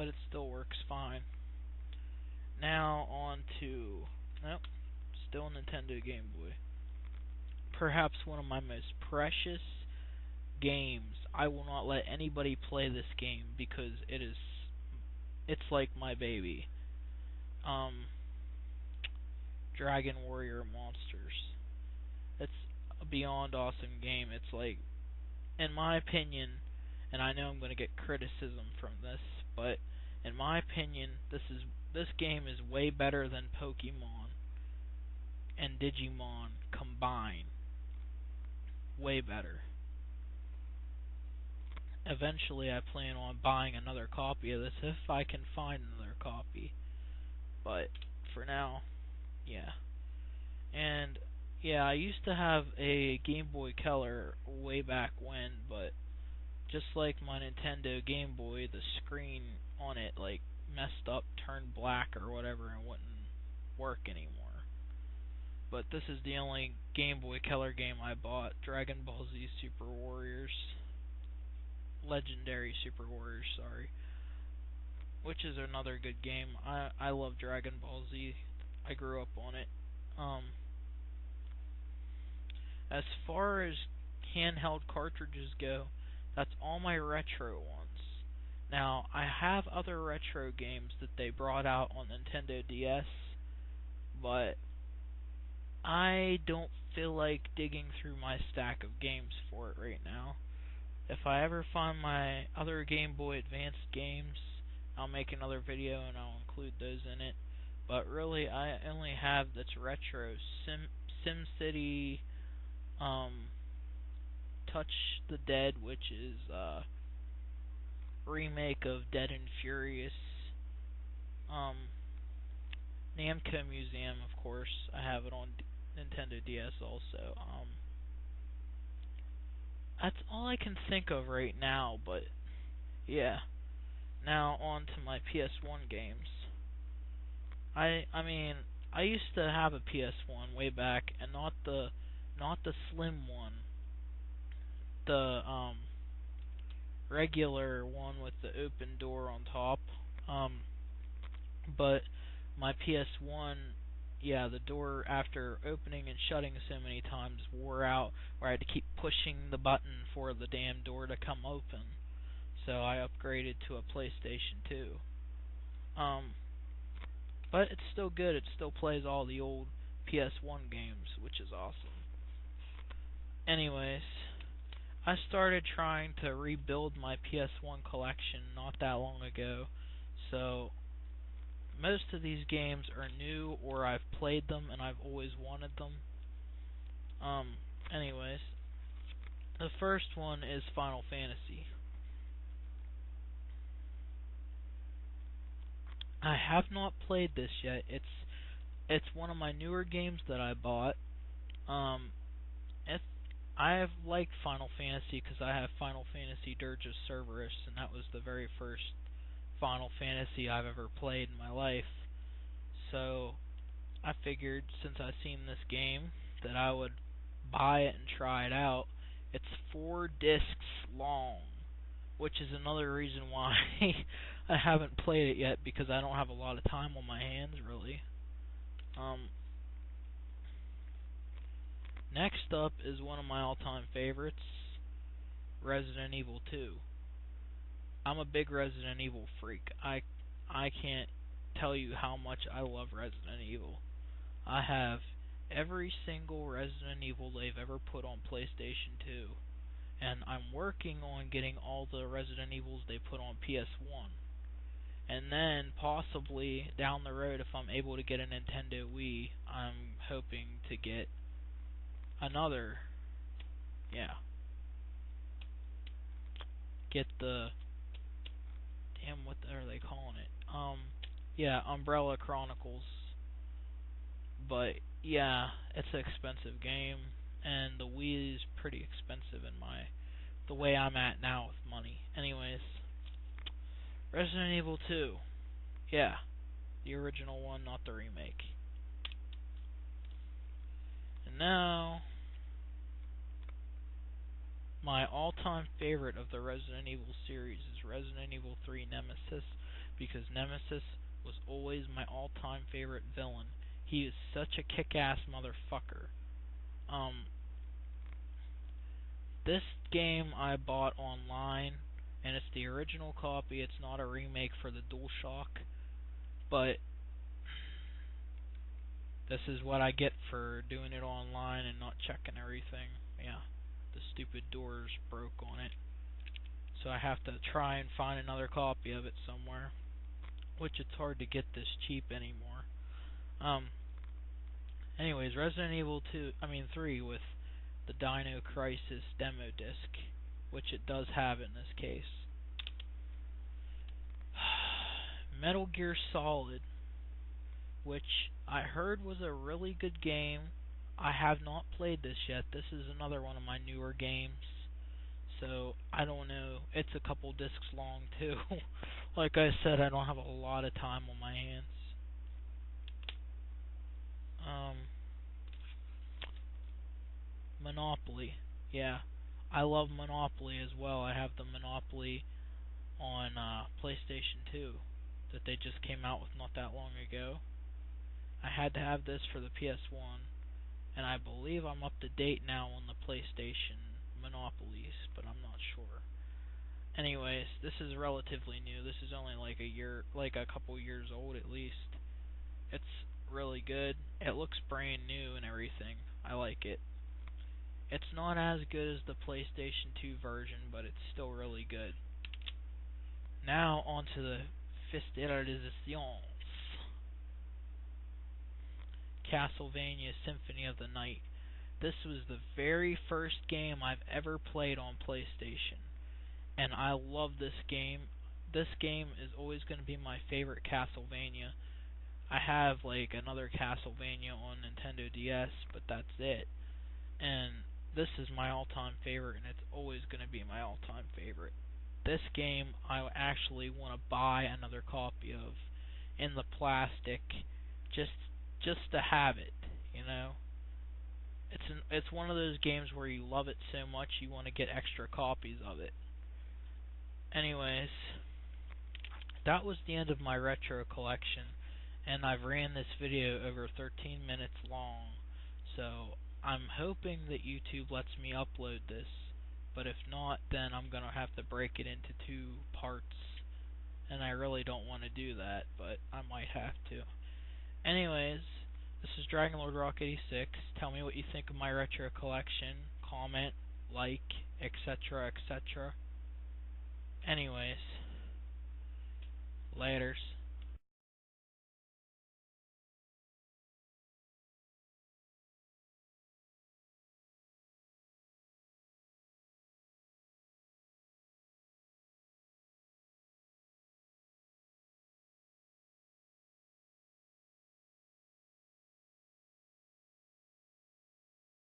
but it still works fine. Now on to, nope, still Nintendo Game Boy. Perhaps one of my most precious games. I will not let anybody play this game because it's like my baby. Dragon Warrior Monsters. It's a beyond awesome game. It's like, in my opinion, and I know I'm going to get criticism from this, but in my opinion, this game is way better than Pokemon and Digimon combined. Way better. Eventually, I plan on buying another copy of this if I can find another copy. But for now, yeah. And yeah, I used to have a Game Boy Color way back when, but just like my Nintendo Game Boy, the screen on it like messed up, turned black or whatever, and wouldn't work anymore. But this is the only Game Boy Color game I bought, Dragon Ball Z Super Warriors. Legendary Super Warriors, sorry. Which is another good game. I love Dragon Ball Z. I grew up on it. As far as handheld cartridges go, that's all my retro ones. Now, I have other retro games that they brought out on Nintendo DS, but I don't feel like digging through my stack of games for it right now. If I ever find my other Game Boy Advance games, I'll make another video and I'll include those in it. But really, I only have that's retro. SimCity, Touch the Dead, which is a remake of Dead and Furious. Namco Museum, of course. I have it on Nintendo DS also. That's all I can think of right now, but yeah. Now on to my PS1 games. I mean, I used to have a PS1 way back, and not the slim one. The regular one with the open door on top. But my PS1, yeah, the door, after opening and shutting so many times, wore out, where I had to keep pushing the button for the damn door to come open. So I upgraded to a PlayStation 2. But it's still good. It still plays all the old PS1 games, which is awesome. Anyways, I started trying to rebuild my PS1 collection not that long ago. So most of these games are new, or I've played them and I've always wanted them. Anyways, the first one is Final Fantasy. I have not played this yet. It's one of my newer games that I bought. I have liked Final Fantasy because I have Final Fantasy Dirge of Cerberus, and that was the very first Final Fantasy I've ever played in my life. So I figured, since I've seen this game, that I would buy it and try it out. It's 4 discs long, which is another reason why I haven't played it yet, because I don't have a lot of time on my hands, really. Next up is one of my all-time favorites, Resident Evil 2. I'm a big Resident Evil freak. I can't tell you how much I love Resident Evil. I have every single Resident Evil they've ever put on PlayStation 2. And I'm working on getting all the Resident Evils they put on PS1. And then, possibly, down the road, if I'm able to get a Nintendo Wii, I'm hoping to get another, get the, what are they calling it? Umbrella Chronicles. But, yeah, it's an expensive game, and the Wii is pretty expensive in the way I'm at now with money. Anyways, Resident Evil 2. Yeah, the original one, not the remake. And now, my all-time favorite of the Resident Evil series is Resident Evil 3 Nemesis, because Nemesis was always my all-time favorite villain. He is such a kick-ass motherfucker. Um, this game I bought online, and it's the original copy. It's not a remake for the DualShock, but this is what I get for doing it online and not checking everything. Yeah, the stupid doors broke on it, so I have to try and find another copy of it somewhere, which it's hard to get this cheap anymore. Anyways, Resident Evil 3 with the Dino Crisis demo disc, which it does have in this case. Metal Gear Solid, which I heard was a really good game. I have not played this yet. This is another one of my newer games, so I don't know. It's a couple discs long too. Like I said, I don't have a lot of time on my hands. Monopoly. Yeah, I love Monopoly as well. I have the Monopoly on PlayStation 2 that they just came out with not that long ago. I had to have this for the PS1, and I believe I'm up to date now on the PlayStation Monopolies, but I'm not sure. Anyways, this is relatively new. This is only like a couple years old at least. It's really good. It looks brand new and everything. I like it. It's not as good as the PlayStation 2 version, but it's still really good. Now onto the Fisterizations. Castlevania Symphony of the Night. This was the very first game I've ever played on PlayStation, and I love this game. This game is always going to be my favorite Castlevania. I have like another Castlevania on Nintendo DS, but that's it. And this is my all-time favorite, and it's always going to be my all-time favorite. This game I actually want to buy another copy of in the plastic, just to have it, you know. It's one of those games where you love it so much you want to get extra copies of it. Anyways, that was the end of my retro collection, and I've ran this video over 13 minutes long, so I'm hoping that YouTube lets me upload this, but if not, then I'm going to have to break it into 2 parts, and I really don't want to do that, but I might have to. Anyways, this is Dragon Lord Rock 86. Tell me what you think of my retro collection. Comment, like, etc., etc. Anyways, laters.